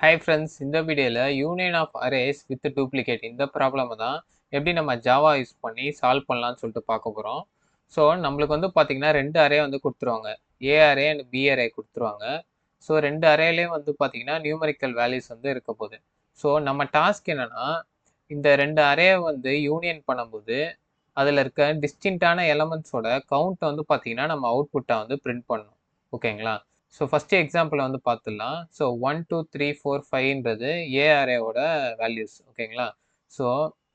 Hi friends, இந்த வீடியோவில் union of arrays with duplicate இந்த ப்ராப்ளமை தான் எப்படி நம்ம ஜாவா யூஸ் பண்ணி சால்வ் பண்ணலாம்னு சொல்லிட்டு பார்க்க போகிறோம். ஸோ நம்மளுக்கு வந்து பார்த்திங்கன்னா ரெண்டு அரே வந்து கொடுத்துருவாங்க. ஏ அரே அண்ட் பி அரே கொடுத்துருவாங்க. ஸோ ரெண்டு அரேலையும் வந்து பார்த்திங்கன்னா நியூமரிக்கல் வேல்யூஸ் வந்து இருக்க போகுது. ஸோ நம்ம டாஸ்க் என்னென்னா, இந்த ரெண்டு அரே வந்து யூனியன் பண்ணும்போது அதில் இருக்க டிஸ்டிங்டான எலமெண்ட்ஸோட கவுண்ட்டை வந்து பார்த்திங்கன்னா நம்ம அவுட்புட்டை வந்து பிரிண்ட் பண்ணணும். ஓகேங்களா? ஸோ ஃபஸ்ட்டு எக்ஸாம்பிளை வந்து பார்த்துடலாம். ஸோ 1 2 3 4 5ன்றது ஏ அரேவோட வேல்யூஸ். ஓகேங்களா? ஸோ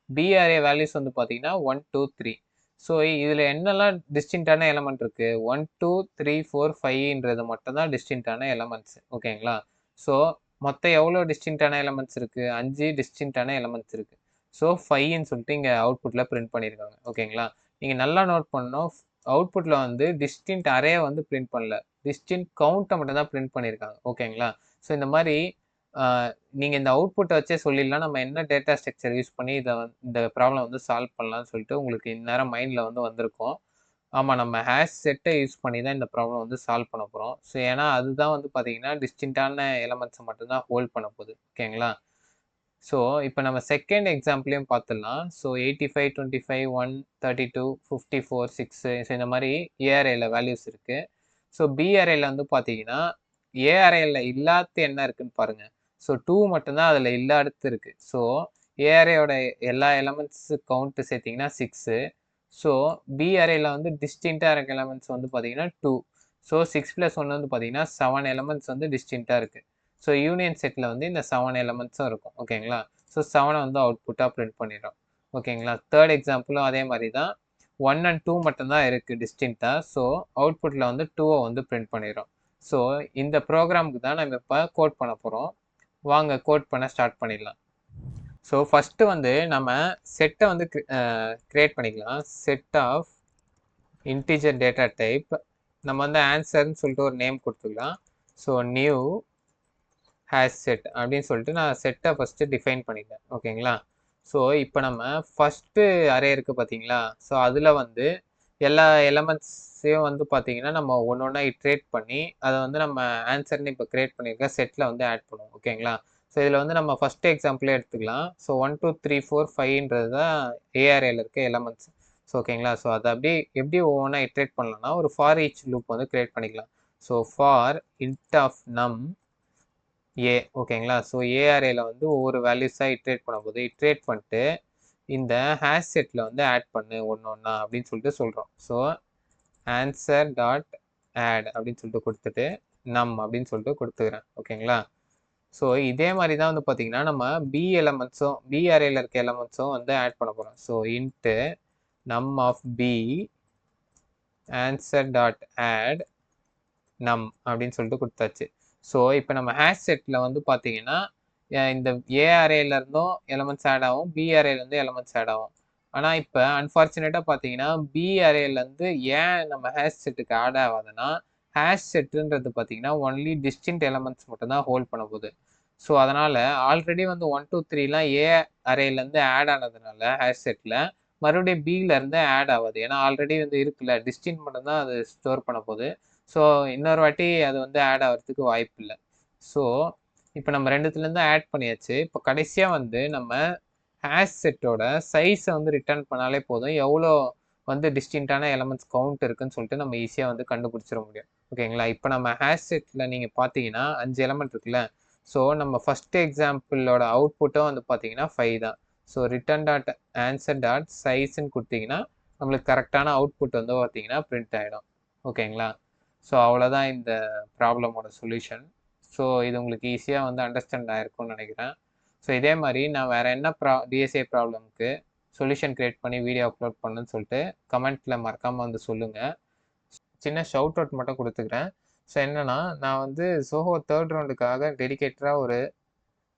பி அரே வேல்யூஸ் வந்து பார்த்தீங்கன்னா 1 2 3. ஸோ இதில் என்னெல்லாம் டிஸ்டிங்டான எலமெண்ட் இருக்குது? 1 2 3 4 5ன்றது மட்டும் தான் டிஸ்டிங்டான எலமெண்ட்ஸ். ஓகேங்களா? ஸோ மொத்தம் எவ்வளோ டிஸ்டிங்டான எலமெண்ட்ஸ் இருக்குது? 5 டிஸ்டிங்டான எலமெண்ட்ஸ் இருக்குது. ஸோ 5ன்னு சொல்லிட்டு இங்கே அவுட்புட்டில் பிரிண்ட் பண்ணியிருக்காங்க. ஓகேங்களா? நீங்கள் நல்லா நோட் பண்ணணும். அவுட்புட்டில் வந்து டிஸ்டிங்ட் அரே வந்து பிரிண்ட் பண்ணல, டிஸ்டிங்ட் கவுண்ட்டை மட்டும் தான் பிரிண்ட் பண்ணியிருக்காங்க. ஓகேங்களா? ஸோ இந்த மாதிரி நீங்கள் இந்த அவுட்புட்டை வச்சே சொல்லிடலாம் நம்ம என்ன டேட்டா ஸ்ட்ரக்சர் யூஸ் பண்ணி இந்த ப்ராப்ளம் வந்து சால்வ் பண்ணலாம்னு சொல்லிட்டு உங்களுக்கு இந்நேரம் மைண்டில் வந்து வந்திருக்கும். ஆமாம், நம்ம ஹேஷ் செட்டை யூஸ் பண்ணி தான் இந்த ப்ராப்ளம் வந்து சால்வ் பண்ண போகிறோம். ஸோ ஏன்னா அதுதான் வந்து பார்த்தீங்கன்னா டிஸ்டிங்டான எலமெண்ட்ஸை மட்டும்தான் ஹோல்ட் பண்ண போகுது. ஓகேங்களா? ஸோ இப்போ நம்ம செகண்ட் எக்ஸாம்பிளையும் பார்த்துடலாம். ஸோ 85 25 1 32 54 6 ஸோ இந்த மாதிரி ஏ அரேல வேல்யூஸ் இருக்குது. ஸோ பி அரேல வந்து பார்த்தீங்கன்னா ஏ அரேல இல்லாத என்ன இருக்குன்னு பாருங்கள். ஸோ 2 மட்டும்தான் அதில் இல்லாதது இருக்குது. ஸோ ஏ அரேயோட எல்லா எலமெண்ட்ஸ் கவுண்ட்டு சேர்த்திங்கன்னா 6. ஸோ பி அரேல வந்து டிஸ்டிங்டாக இருக்க எலமெண்ட்ஸ் வந்து பார்த்தீங்கன்னா 2. ஸோ 6 + 1 வந்து பார்த்தீங்கன்னா 7 எலமெண்ட்ஸ் வந்து டிஸ்டிங்டாக இருக்குது. ஸோ யூனியன் செட்டில் வந்து இந்த 7 எலமெண்ட்ஸும் இருக்கும். ஓகேங்களா? ஸோ 7 வந்து அவுட்புட்டாக பிரிண்ட் பண்ணிடும். ஓகேங்களா? தேர்ட் எக்ஸாம்பிளும் அதே மாதிரி தான். 1 and 2 மட்டும்தான் இருக்குது டிஸ்டிங்டாக. ஸோ அவுட்புட்டில் வந்து 2 வந்து பிரிண்ட் பண்ணிடும். ஸோ இந்த ப்ரோக்ராமுக்கு தான் நம்ம இப்போ கோட் பண்ண போகிறோம். வாங்க கோட் பண்ண ஸ்டார்ட் பண்ணிடலாம். ஸோ ஃபஸ்ட்டு வந்து நம்ம செட்டை வந்து க்ரியேட் பண்ணிக்கலாம். Set of integer data type. நம்ம வந்து ஆன்சர்னு சொல்லிட்டு ஒரு நேம் கொடுத்துக்கலாம். ஸோ நியூ ஹேஷ் செட் அப்படின்னு சொல்லிட்டு நான் செட்டை ஃபஸ்ட்டு டிஃபைன் பண்ணிட்டேன். ஓகேங்களா? ஸோ இப்போ நம்ம ஃபஸ்ட்டு அரே இருக்குது பார்த்தீங்களா? ஸோ அதில் வந்து எல்லா எலமெண்ட்ஸையும் வந்து பார்த்தீங்கன்னா நம்ம ஒன்று ஒன்றா இட்ரேட் பண்ணி அதை வந்து நம்ம ஆன்சர்னு இப்போ க்ரியேட் பண்ணியிருக்க செட்டில் வந்து ஆட் பண்ணுவோம். ஓகேங்களா? ஸோ இதில் வந்து நம்ம ஃபஸ்ட்டு எக்ஸாம்பிளே எடுத்துக்கலாம். ஸோ 1 2 3 4 5ன்றது தான் ஏஆர்ஏல இருக்க எலமெண்ட்ஸ். ஸோ ஓகேங்களா? ஸோ அதை எப்படி ஒவ்வொன்றா இட்ரேட் பண்ணலாம்னா ஒரு ஃபார் ஈச் லூப் வந்து க்ரியேட் பண்ணிக்கலாம். ஸோ ஃபார் இன்ட் ஆஃப் நம் ஏ. ஓகேங்களா? ஸோ ஏ அரேல வந்து ஒவ்வொரு வேல்யூஸாக இட்ரேட் பண்ணும்போது இட்ரேட் பண்ணிட்டு இந்த ஹேஷ் செட்டில் வந்து ஆட் பண்ணு ஒன்று ஒன்றா அப்படின்னு சொல்லிட்டு சொல்கிறோம். ஸோ ஆன்சர் டாட் ஆட் அப்படின்னு சொல்லிட்டு கொடுத்துட்டு நம் அப்படின்னு சொல்லிட்டு கொடுத்துக்கிறேன். ஓகேங்களா? ஸோ இதே மாதிரி தான் வந்து பார்த்தீங்கன்னா நம்ம பி அரேல இருக்க எலமெண்ட்ஸும் வந்து ஆட் பண்ண போகிறோம். So into num of B answer dot add num அப்படின்னு சொல்லிட்டு கொடுத்தாச்சு. ஸோ இப்போ நம்ம ஹேஷ் செட்டில் வந்து பார்த்தீங்கன்னா இந்த ஏ அரேலேருந்தும் எலமெண்ட்ஸ் ஆட் ஆகும், பி அரேலேருந்து எலமெண்ட்ஸ் ஆட் ஆகும். ஆனால் இப்போ அன்ஃபார்ச்சுனேட்டாக பார்த்தீங்கன்னா பி அரேலேருந்து ஏன் நம்ம ஹேஷ் செட்டுக்கு ஆட் ஆகாதுன்னா ஹேஷ் செட்டுன்றது பார்த்தீங்கன்னா ஒன்லி டிஸ்டிங்க்ட் எலமெண்ட்ஸ் மட்டும்தான் ஹோல்ட் பண்ண போகுது. ஸோ அதனால் ஆல்ரெடி வந்து 1 2 3லாம் ஏ அரேலேருந்து ஆட் ஆனதுனால ஹேஷ் செட்டில் மறுபடியும் பியிலேருந்து ஆட் ஆகாது. ஏன்னா ஆல்ரெடி வந்து இருக்குல்ல, டிஸ்டிங்க்ட் மட்டும்தான் அது ஸ்டோர் பண்ண போகுது. ஸோ இன்னொரு வாட்டி அது வந்து ஆட் ஆகிறதுக்கு வாய்ப்பு இல்லை. ஸோ இப்போ நம்ம ரெண்டுத்துலேருந்து ஆட் பண்ணியாச்சு. இப்போ கடைசியாக வந்து நம்ம ஹேஷ் செட்டோட சைஸை வந்து ரிட்டர்ன் பண்ணாலே போதும். எவ்வளோ வந்து டிஸ்டிங்க்டான எலமெண்ட்ஸ் கவுண்ட் இருக்குன்னு சொல்லிட்டு நம்ம ஈஸியாக வந்து கண்டுபிடிச்சிட முடியும். ஓகேங்களா? இப்போ நம்ம ஹேஷ் செட்டில் நீங்கள் பார்த்தீங்கன்னா 5 எலமெண்ட் இருக்குல்ல. ஸோ நம்ம ஃபஸ்ட்டு எக்ஸாம்பிளோட அவுட்புட்டும் வந்து பார்த்தீங்கன்னா 5 தான். So return dot answer dot சைஸ்ன்னு கொடுத்தீங்கன்னா நம்மளுக்கு கரெக்டான அவுட்புட் வந்து பார்த்தீங்கன்னா பிரிண்ட் ஆகிடும். ஓகேங்களா? ஸோ அவ்வளோதான் இந்த ப்ராப்ளமோட சொல்யூஷன். ஸோ இது உங்களுக்கு ஈஸியாக வந்து அண்டர்ஸ்டாண்ட் ஆகிருக்கும்னு நினைக்கிறேன். ஸோ இதே மாதிரி நான் வேறு என்ன டிஎஸ்ஏ ப்ராப்ளம்க்கு சொல்யூஷன் க்ரியேட் பண்ணி வீடியோ அப்லோட் பண்ணுன்னு சொல்லிட்டு கமெண்ட்டில் மறக்காமல் வந்து சொல்லுங்கள். சின்ன ஷவுட் அவுட் மட்டும் கொடுத்துக்கிறேன். ஸோ என்னென்னா, நான் வந்து சோஹோ 3rd ரவுண்டுக்காக டெடிகேட்டடாக ஒரு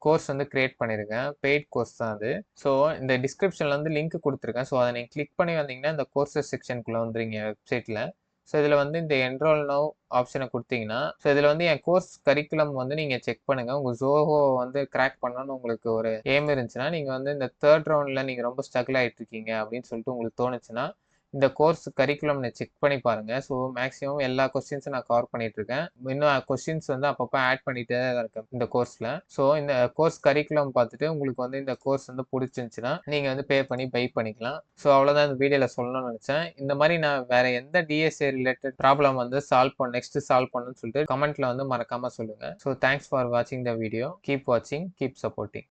கோர்ஸ் வந்து க்ரியேட் பண்ணியிருக்கேன். பெய்ட் கோர்ஸ் தான் அது. ஸோ இந்த டிஸ்கிரிப்ஷனில் வந்து லிங்க் கொடுத்துருக்கேன். ஸோ அதை நீங்கள் கிளிக் பண்ணி வந்தீங்கன்னா இந்த கோர்சஸ் செக்ஷனுக்குள்ளே வந்துடுங்க வெப்சைட்டில். ஸோ இதில் வந்து இந்த என்ரோல் நவ் ஆப்ஷனை கொடுத்தீங்கன்னா, ஸோ இதில் வந்து என் கோர்ஸ் கரிக்குலம் வந்து நீங்கள் செக் பண்ணுங்கள். உங்கள் ஜோஹோ வந்து கிராக் பண்ணணும்னு உங்களுக்கு ஒரு எய்ம் இருந்துச்சுன்னா, நீங்கள் வந்து இந்த 3rd ரவுண்டில் நீங்கள் ரொம்ப ஸ்ட்ரகிள் ஆகிட்டு இருக்கீங்க அப்படின்னு சொல்லிட்டு உங்களுக்கு தோணுச்சுன்னா, இந்த கோர்ஸ் கரிக்குலம் செக் பண்ணி பாருங்க. ஸோ மேக்ஸிமம் எல்லா கொஸ்டின்ஸும் நான் கவர் பண்ணிட்டு இருக்கேன். இன்னும் கொஸ்டின்ஸ் வந்து அப்பப்போ ஆட் பண்ணிட்டே தான் இருக்கேன் இந்த கோர்ஸ்ல. ஸோ இந்த கோர்ஸ் கரிக்குலம் பார்த்துட்டு உங்களுக்கு வந்து இந்த கோர்ஸ் வந்து பிடிச்சிருந்துச்சுன்னா நீங்க வந்து பே பண்ணி பை பண்ணிக்கலாம். ஸோ அவ்வளோதான் இந்த வீடியோல சொல்லணும்னு நினைச்சேன். இந்த மாதிரி நான் வேற எந்த டிஎஸ்ஏ ரிலேட்டட் ப்ராப்ளம் வந்து நெக்ஸ்ட் சால்வ் பண்ணணும்னு சொல்லிட்டு கமெண்ட்ல வந்து மறக்காம சொல்லுங்க. ஸோ தேங்க்ஸ் ஃபார் வாட்சிங் த வீடியோ. கீப் வாட்சிங், கீப் சப்போர்ட்டிங்.